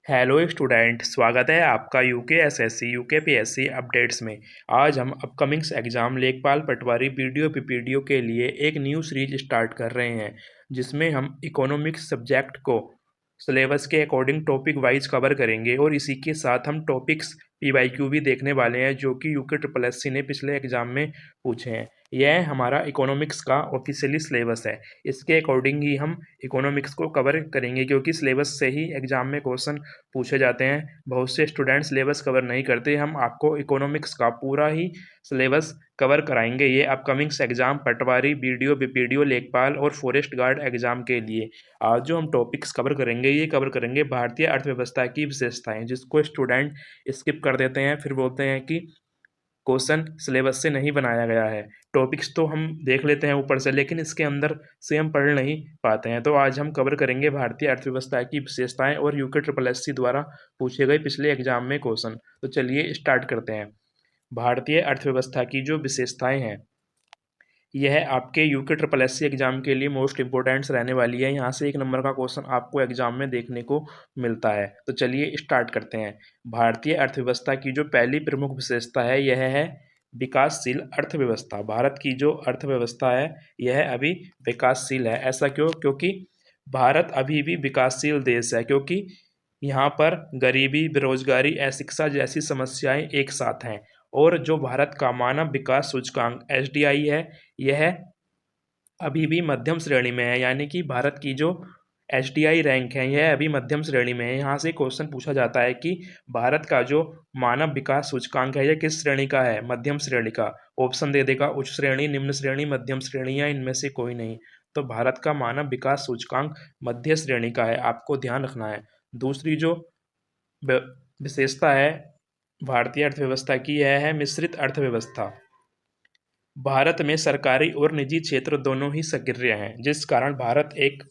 Hello student, स्वागत है आपका UK SSC UK PSC updates में। आज हम अपकमिंग्स एग्ज़ाम लेखपाल पटवारी वीडियो पीपीडीओ के लिए एक न्यू सीरीज स्टार्ट कर रहे हैं, जिसमें हम इकोनॉमिक्स सब्जेक्ट को सिलेबस के अकॉर्डिंग टॉपिक वाइज कवर करेंगे और इसी के साथ हम टॉपिक्स पीवाईक्यू भी देखने वाले हैं, जो कि यूके ट्रिपल एससी ने पिछले एग्जाम में पूछे हैं। यह हमारा इकोनॉमिक्स का ऑफिशियली सिलेबस है। इसके अकॉर्डिंग ही हम इकोनॉमिक्स को कवर करेंगे, क्योंकि सिलेबस से ही एग्जाम में क्वेश्चन पूछे जाते हैं। बहुत से स्टूडेंट सिलेबस कवर नहीं करते। हम आपको इकोनॉमिक्स का पूरा ही सिलेबस कवर कराएंगे। ये अपकमिंग्स एग्जाम पटवारी, बीडीओ, बीपीडीओ, लेखपाल और फॉरेस्ट गार्ड एग्जाम के लिए आज जो हम टॉपिक्स कवर करेंगे, ये कवर करेंगे भारतीय अर्थव्यवस्था की विशेषताएं, जिसको स्टूडेंट स्किप कर देते हैं, फिर बोलते हैं कि क्वेश्चन सिलेबस से नहीं बनाया गया है। टॉपिक्स तो हम देख लेते हैं ऊपर से, लेकिन इसके अंदर से हम पढ़ नहीं पाते हैं। तो आज हम कवर करेंगे भारतीय अर्थव्यवस्था की विशेषताएं और यूके ट्रिपल एससी द्वारा पूछे गए पिछले एग्जाम में क्वेश्चन। तो चलिए स्टार्ट करते हैं। भारतीय अर्थव्यवस्था की जो विशेषताएं हैं, यह आपके यूके ट्रिपल एससी एग्जाम के लिए मोस्ट इंपोर्टेंट्स रहने वाली है। यहाँ से एक नंबर का क्वेश्चन आपको एग्जाम में देखने को मिलता है। तो चलिए स्टार्ट करते हैं। भारतीय अर्थव्यवस्था की जो पहली प्रमुख विशेषता है, यह है विकासशील अर्थव्यवस्था। भारत की जो अर्थव्यवस्था है, यह अभी विकासशील है। ऐसा क्यों? क्योंकि भारत अभी भी विकासशील देश है, क्योंकि यहाँ पर गरीबी, बेरोजगारी, अशिक्षा जैसी समस्याएं एक साथ हैं। और जो भारत का मानव विकास सूचकांक एसडीआई है, यह अभी भी मध्यम श्रेणी में है। यानी कि भारत की जो एसडीआई रैंक है, यह अभी मध्यम श्रेणी में है। यहाँ से क्वेश्चन पूछा जाता है कि भारत का जो मानव विकास सूचकांक है, यह किस श्रेणी का है? मध्यम श्रेणी का। ऑप्शन दे देगा उच्च श्रेणी, निम्न श्रेणी, मध्यम श्रेणी या इनमें से कोई नहीं। तो भारत का मानव विकास सूचकांक मध्य श्रेणी का है, आपको ध्यान रखना है। दूसरी जो विशेषता है भारतीय अर्थव्यवस्था की, यह है मिश्रित अर्थव्यवस्था। भारत में सरकारी और निजी क्षेत्र दोनों ही सक्रिय हैं, जिस कारण भारत एक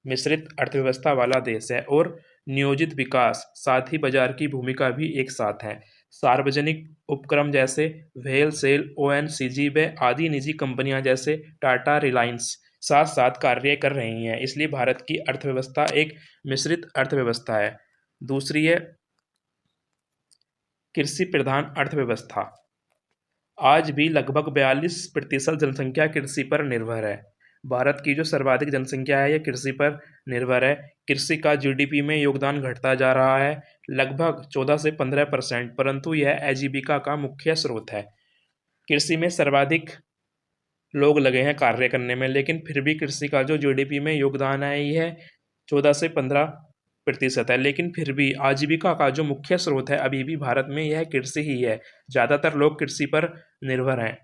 मिश्रित अर्थव्यवस्था वाला देश है। और नियोजित विकास, साथ ही बाजार की भूमिका भी एक साथ है। सार्वजनिक उपक्रम जैसे व्हेल सेल, ओएनजीसी व आदि निजी कंपनियां जैसे टाटा, रिलायंस साथ साथ कार्य कर रही हैं। इसलिए भारत की अर्थव्यवस्था एक मिश्रित अर्थव्यवस्था है। दूसरी है कृषि प्रधान अर्थव्यवस्था। आज भी लगभग 42% जनसंख्या कृषि पर निर्भर है। भारत की जो सर्वाधिक जनसंख्या है, यह कृषि पर निर्भर है। कृषि का जीडीपी में योगदान घटता जा रहा है, लगभग 14 से 15%, परंतु यह आजीविका का मुख्य स्रोत है। कृषि में सर्वाधिक लोग लगे हैं कार्य करने में, लेकिन फिर भी कृषि का जो जीडीपी में योगदान है, यह 14 से 15% है। लेकिन फिर भी आजीविका का जो मुख्य स्रोत है अभी भी भारत में, यह कृषि ही है। ज़्यादातर लोग कृषि पर निर्भर हैं।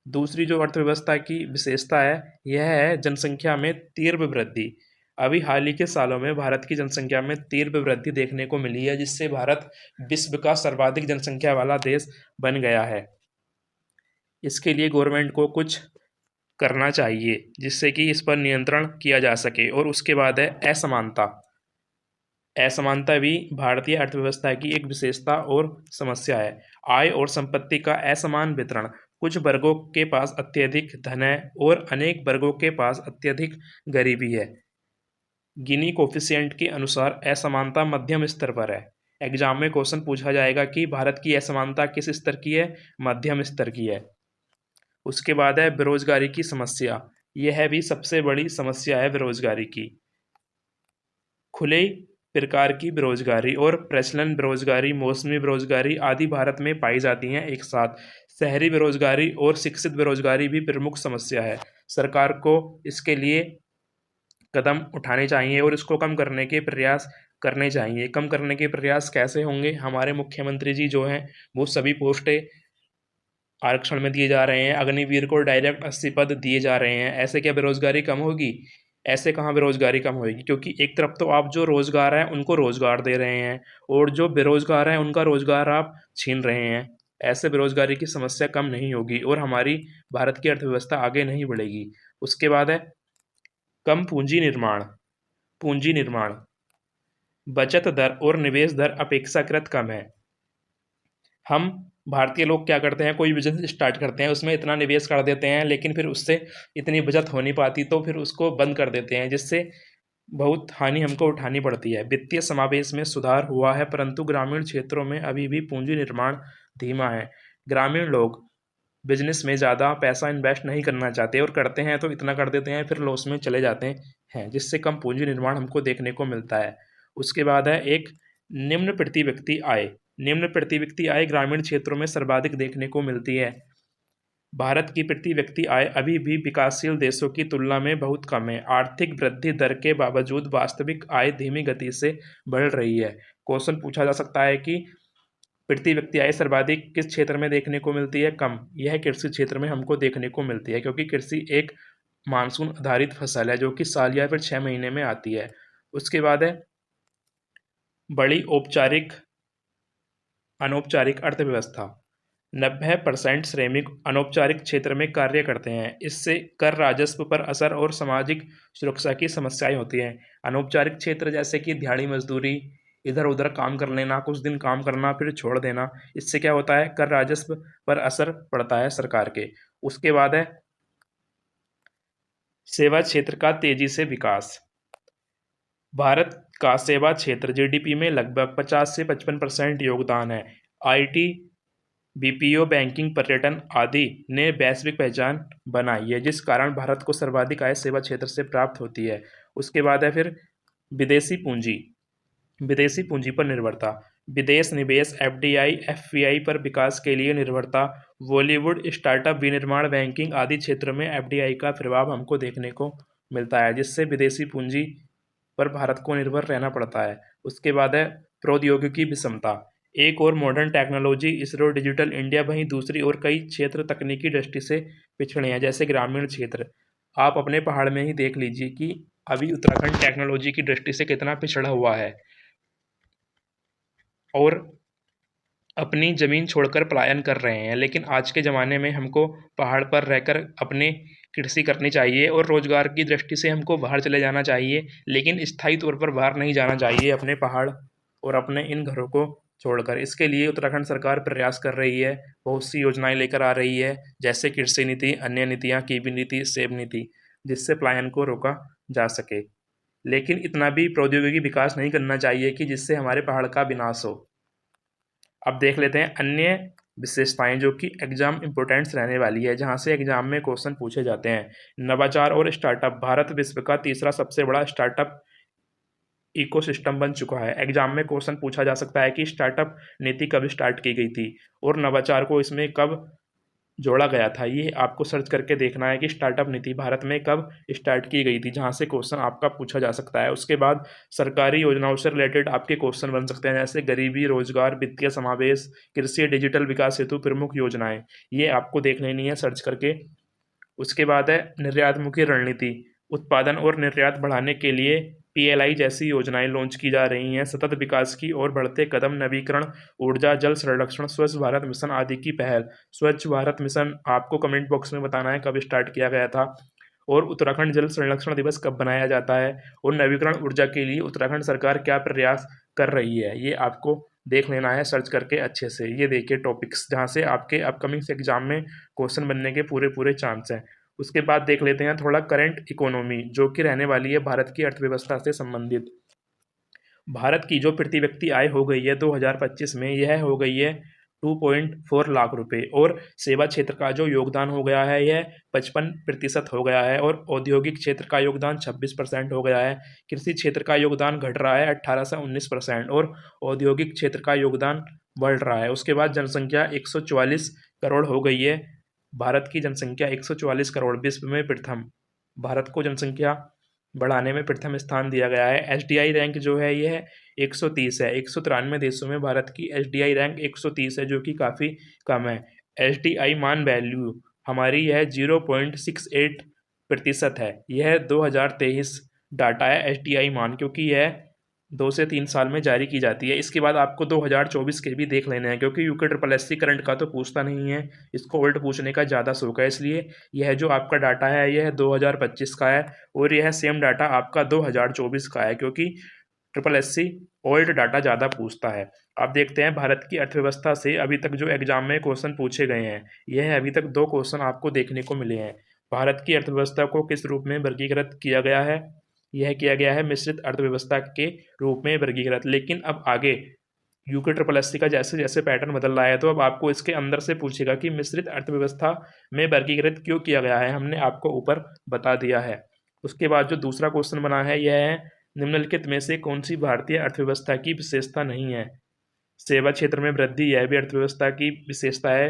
दूसरी जो अर्थव्यवस्था की विशेषता है, यह है जनसंख्या में तीव्र वृद्धि। अभी हाल ही के सालों में भारत की जनसंख्या में तीव्र वृद्धि देखने को मिली है, जिससे भारत विश्व का सर्वाधिक जनसंख्या वाला देश बन गया है। इसके लिए गवर्नमेंट को कुछ करना चाहिए, जिससे कि इस पर नियंत्रण किया जा सके। और उसके बाद है असमानता। असमानता भी भारतीय अर्थव्यवस्था की एक विशेषता और समस्या है। आय और संपत्ति का असमान वितरण। कुछ वर्गों के पास अत्यधिक धन है और अनेक वर्गों के पास अत्यधिक गरीबी है। गिनी कोफिशिएंट के अनुसार असमानता मध्यम स्तर पर है। एग्जाम में क्वेश्चन पूछा जाएगा कि भारत की असमानता किस स्तर की है? मध्यम स्तर की है। उसके बाद है बेरोजगारी की समस्या। यह भी सबसे बड़ी समस्या है बेरोजगारी की। खुले प्रकार की बेरोजगारी और प्रचलन बेरोजगारी, मौसमी बेरोजगारी आदि भारत में पाई जाती हैं एक साथ। शहरी बेरोजगारी और शिक्षित बेरोजगारी भी प्रमुख समस्या है। सरकार को इसके लिए कदम उठाने चाहिए और इसको कम करने के प्रयास करने चाहिए। कम करने के प्रयास कैसे होंगे? हमारे मुख्यमंत्री जी जो हैं, वो सभी पोस्टें आरक्षण में दिए जा रहे हैं। अग्निवीर को डायरेक्ट 80 पद दिए जा रहे हैं। ऐसे क्या बेरोजगारी कम होगी? ऐसे कहाँ बेरोजगारी कम होगी? क्योंकि एक तरफ तो आप जो रोजगार है उनको रोजगार दे रहे हैं, और जो बेरोजगार है उनका रोजगार आप छीन रहे हैं। ऐसे बेरोजगारी की समस्या कम नहीं होगी और हमारी भारत की अर्थव्यवस्था आगे नहीं बढ़ेगी। उसके बाद है कम पूंजी निर्माण। पूंजी निर्माण, बचत दर और निवेश दर अपेक्षाकृत कम है। हम भारतीय लोग क्या करते हैं, कोई बिजनेस स्टार्ट करते हैं, उसमें इतना निवेश कर देते हैं, लेकिन फिर उससे इतनी बचत हो नहीं पाती, तो फिर उसको बंद कर देते हैं, जिससे बहुत हानि हमको उठानी पड़ती है। वित्तीय समावेश में सुधार हुआ है, परंतु ग्रामीण क्षेत्रों में अभी भी पूंजी निर्माण धीमा है। ग्रामीण लोग बिजनेस में ज़्यादा पैसा इन्वेस्ट नहीं करना चाहते, और करते हैं तो इतना कर देते हैं फिर लॉस में चले जाते हैं, जिससे कम पूंजी निर्माण हमको देखने को मिलता है। उसके बाद है एक निम्न प्रति व्यक्ति आय। निम्न प्रति व्यक्ति आय ग्रामीण क्षेत्रों में सर्वाधिक देखने को मिलती है। भारत की प्रति व्यक्ति आय अभी भी विकासशील देशों की तुलना में बहुत कम है। आर्थिक वृद्धि दर के बावजूद वास्तविक आय धीमी गति से बढ़ रही है। क्वेश्चन पूछा जा सकता है कि प्रति व्यक्ति आय सर्वाधिक किस क्षेत्र में देखने को मिलती है? कम। यह कृषि क्षेत्र में हमको देखने को मिलती है, क्योंकि कृषि एक मानसून आधारित फसल है जो कि साल या फिर 6 महीने में आती है। उसके बाद है बड़ी औपचारिक अनौपचारिक अर्थव्यवस्था। 90% श्रमिक अनौपचारिक क्षेत्र में कार्य करते हैं। इससे कर राजस्व पर असर और सामाजिक सुरक्षा की समस्याएं होती हैं। अनौपचारिक क्षेत्र जैसे कि दिहाड़ी मजदूरी, इधर उधर काम कर लेना, कुछ दिन काम करना फिर छोड़ देना, इससे क्या होता है, कर राजस्व पर असर पड़ता है सरकार के। उसके बाद है सेवा क्षेत्र का तेजी से विकास। भारत का सेवा क्षेत्र जीडीपी में लगभग 50 से 55% योगदान है। आईटी, बीपीओ, बैंकिंग, पर्यटन आदि ने वैश्विक पहचान बनाई है, जिस कारण भारत को सर्वाधिक आय सेवा क्षेत्र से प्राप्त होती है। उसके बाद है फिर विदेशी पूंजी। विदेशी पूंजी पर निर्भरता। विदेश निवेश, एफडीआई, एफपीआई पर विकास के लिए निर्भरता। बॉलीवुड, स्टार्टअप, विनिर्माण, बैंकिंग आदि क्षेत्रों में एफडीआई का प्रभाव हमको देखने को मिलता है, जिससे विदेशी पूंजी पर भारत को निर्भर रहना पड़ता है। उसके बाद है प्रौद्योगिकी विषमता। एक और modern technology, ISRO, digital India, वहीं दूसरी ओर कई क्षेत्र तकनीकी दृष्टि से पिछड़े हैं, जैसे ग्रामीण क्षेत्र। आप अपने पहाड़ में ही देख लीजिए कि अभी उत्तराखंड टेक्नोलॉजी की दृष्टि से कितना पिछड़ा हुआ है, और अपनी ज़मीन छोड़कर पलायन कर रहे हैं। लेकिन आज के ज़माने में हमको पहाड़ पर रहकर अपने कृषि करनी चाहिए, और रोज़गार की दृष्टि से हमको बाहर चले जाना चाहिए, लेकिन स्थायी तौर पर बाहर नहीं जाना चाहिए अपने पहाड़ और अपने इन घरों को छोड़कर। इसके लिए उत्तराखंड सरकार प्रयास कर रही है, बहुत सी योजनाएं लेकर आ रही है, जैसे कृषि नीति, अन्य नीतियाँ, कीवी नीति, सेब नीति, जिससे पलायन को रोका जा सके। लेकिन इतना भी प्रौद्योगिकी विकास नहीं करना चाहिए कि जिससे हमारे पहाड़ का विनाश हो। अब देख लेते हैं अन्य विशेषताएं जो कि एग्जाम इंपोर्टेंट्स रहने वाली है, जहां से एग्जाम में क्वेश्चन पूछे जाते हैं। नवाचार और स्टार्टअप। भारत विश्व का तीसरा सबसे बड़ा स्टार्टअप इकोसिस्टम बन चुका है। एग्जाम में क्वेश्चन पूछा जा सकता है कि स्टार्टअप नीति कब स्टार्ट की गई थी और नवाचार को इसमें कब जोड़ा गया था। ये आपको सर्च करके देखना है कि स्टार्टअप नीति भारत में कब स्टार्ट की गई थी, जहां से क्वेश्चन आपका पूछा जा सकता है। उसके बाद सरकारी योजनाओं से रिलेटेड आपके क्वेश्चन बन सकते हैं, जैसे गरीबी, रोजगार, वित्तीय समावेश, कृषि, डिजिटल विकास हेतु प्रमुख योजनाएं, ये आपको देख लेनी है सर्च करके। उसके बाद है निर्यातमुखी रणनीति। उत्पादन और निर्यात बढ़ाने के लिए पीएलआई जैसी योजनाएं लॉन्च की जा रही हैं। सतत विकास की ओर बढ़ते कदम, नवीकरण ऊर्जा, जल संरक्षण, स्वच्छ भारत मिशन आदि की पहल। स्वच्छ भारत मिशन आपको कमेंट बॉक्स में बताना है कब स्टार्ट किया गया था, और उत्तराखंड जल संरक्षण दिवस कब बनाया जाता है, और नवीकरण ऊर्जा के लिए उत्तराखंड सरकार क्या प्रयास कर रही है, ये आपको देख लेना है सर्च करके अच्छे से। ये देखिए टॉपिक्स जहाँ से आपके अपकमिंग एग्जाम में क्वेश्चन बनने के पूरे पूरे चांस हैं। उसके बाद देख लेते हैं थोड़ा करंट इकोनॉमी, जो कि रहने वाली है भारत की अर्थव्यवस्था से संबंधित। भारत की जो प्रति व्यक्ति आय हो गई है 2025 में, यह हो गई है 2.4 लाख रुपए, और सेवा क्षेत्र का जो योगदान हो गया है यह 55% हो गया है, और औद्योगिक क्षेत्र का योगदान 26% हो गया है। कृषि क्षेत्र का योगदान घट रहा है 18 से 19%, और औद्योगिक क्षेत्र का योगदान बढ़ रहा है। उसके बाद जनसंख्या 144 करोड़ हो गई है। भारत की जनसंख्या 144 करोड़, विश्व में प्रथम। भारत को जनसंख्या बढ़ाने में प्रथम स्थान दिया गया है। एसडीआई रैंक जो है यह 130 है। 193 देशों में भारत की एसडीआई रैंक 130 है, जो कि काफ़ी कम है। एसडीआई मान वैल्यू हमारी यह 0.68% है। यह 2023 डाटा है एसडीआई मान, क्योंकि यह 2 से 3 साल में जारी की जाती है। इसके बाद आपको 2024 के भी देख लेने हैं, क्योंकि UK triple S C current का तो पूछता नहीं है, इसको ओल्ड पूछने का ज़्यादा शौक है, इसलिए यह जो आपका डाटा है यह 2025 का है, और यह सेम डाटा आपका 2024 का है, क्योंकि triple S C old data ज़्यादा पूछता है। आप देखते हैं भारत की अर्थव्यवस्था से अभी तक जो एग्जाम में क्वेश्चन पूछे गए हैं, यह अभी तक 2 क्वेश्चन आपको देखने को मिले हैं। भारत की अर्थव्यवस्था को किस रूप में वर्गीकृत किया गया है, यह किया गया है मिश्रित अर्थव्यवस्था के रूप में वर्गीकृत। लेकिन अब आगे यूके ट्रिपल एस सी का जैसे जैसे पैटर्न बदल रहा है, तो अब आपको इसके अंदर से पूछेगा कि मिश्रित अर्थव्यवस्था में वर्गीकृत क्यों किया गया है। हमने आपको ऊपर बता दिया है। उसके बाद जो दूसरा क्वेश्चन बना है, यह है निम्नलिखित में से कौन सी भारतीय अर्थव्यवस्था की विशेषता नहीं है। सेवा क्षेत्र में वृद्धि, यह भी अर्थव्यवस्था की विशेषता है।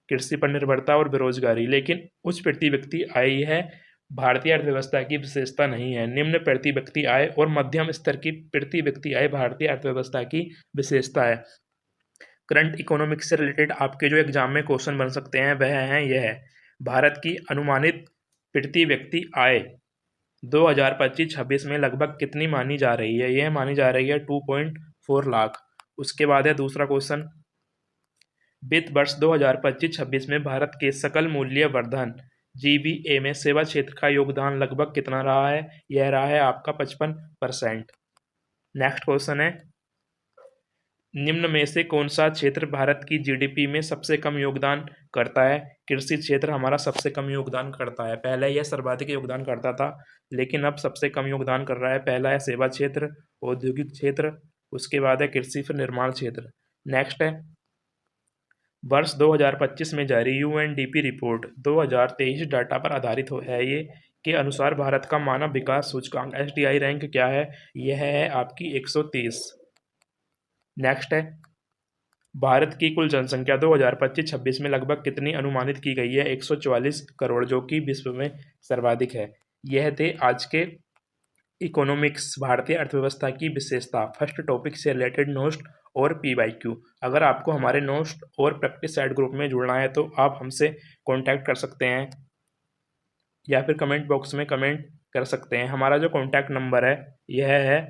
कृषि पर निर्भरता और बेरोजगारी, लेकिन उच्च प्रति व्यक्ति आय है भारतीय अर्थव्यवस्था की विशेषता नहीं है। निम्न प्रति व्यक्ति आय और मध्यम स्तर की प्रति व्यक्ति आय भारतीय अर्थव्यवस्था की विशेषता है। करंट इकोनॉमिक्स से रिलेटेड आपके जो एग्जाम में क्वेश्चन बन सकते हैं वह है यह भारत की अनुमानित प्रति व्यक्ति आय 2025-26 में लगभग कितनी मानी जा रही है। यह मानी जा रही है 2.4 लाख। उसके बाद है दूसरा क्वेश्चन, वित्त वर्ष 2025-26 में भारत के सकल मूल्य वर्धन जीबीए में सेवा क्षेत्र का योगदान लगभग कितना रहा है। यह रहा है आपका 55%। नेक्स्ट क्वेश्चन है, निम्न में से कौन सा क्षेत्र भारत की जीडीपी में सबसे कम योगदान करता है। कृषि क्षेत्र हमारा सबसे कम योगदान करता है। पहले यह सर्वाधिक योगदान करता था, लेकिन अब सबसे कम योगदान कर रहा है। पहला है सेवा क्षेत्र, औद्योगिक क्षेत्र, उसके बाद है कृषि, फिर निर्माण क्षेत्र। नेक्स्ट है वर्ष 2025 में जारी यूएनडीपी रिपोर्ट 2023 डाटा पर आधारित है ये के अनुसार भारत का मानव विकास सूचकांक एसडीआई रैंक क्या है। यह है आपकी 130। नेक्स्ट है भारत की कुल जनसंख्या 2025-26 में लगभग कितनी अनुमानित की गई है। 144 करोड़, जो कि विश्व में सर्वाधिक है। यह थे आज के इकोनॉमिक्स भारतीय अर्थव्यवस्था की विशेषता फर्स्ट टॉपिक से रिलेटेड नोट्स और पीवाईक्यू। अगर आपको हमारे नोट्स और प्रैक्टिस सेट ग्रुप में जुड़ना है तो आप हमसे कांटेक्ट कर सकते हैं या फिर कमेंट बॉक्स में कमेंट कर सकते हैं। हमारा जो कांटेक्ट नंबर है यह है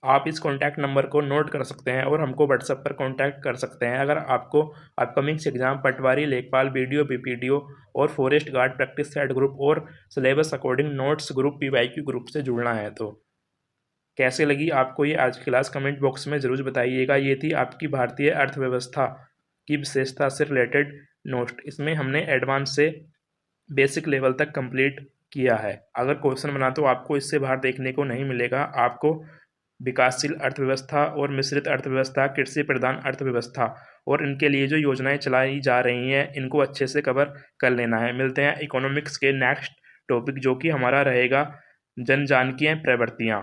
आप इस कॉन्टैक्ट नंबर को नोट कर सकते हैं और हमको व्हाट्सएप पर कॉन्टैक्ट कर सकते हैं। अगर आपको अपकमिंग एग्जाम पटवारी, लेखपाल, बीडीओ, बीपीडीओ और forest guard practice set group और syllabus according notes group, PYQ group से जुड़ना है तो कैसे लगी आपको ये आज की क्लास, कमेंट बॉक्स में ज़रूर बताइएगा। ये थी आपकी भारतीय अर्थव्यवस्था की विशेषता से रिलेटेड नोट। इसमें हमने एडवांस से बेसिक लेवल तक कंप्लीट किया है। अगर क्वेश्चन बना तो आपको इससे बाहर देखने को नहीं मिलेगा। आपको विकासशील अर्थव्यवस्था और मिश्रित अर्थव्यवस्था, कृषि प्रधान अर्थव्यवस्था और इनके लिए जो योजनाएं चलाई जा रही हैं इनको अच्छे से कवर कर लेना है। मिलते हैं इकोनॉमिक्स के नेक्स्ट टॉपिक, जो कि हमारा रहेगा जनजानकीय प्रवृत्तियाँ।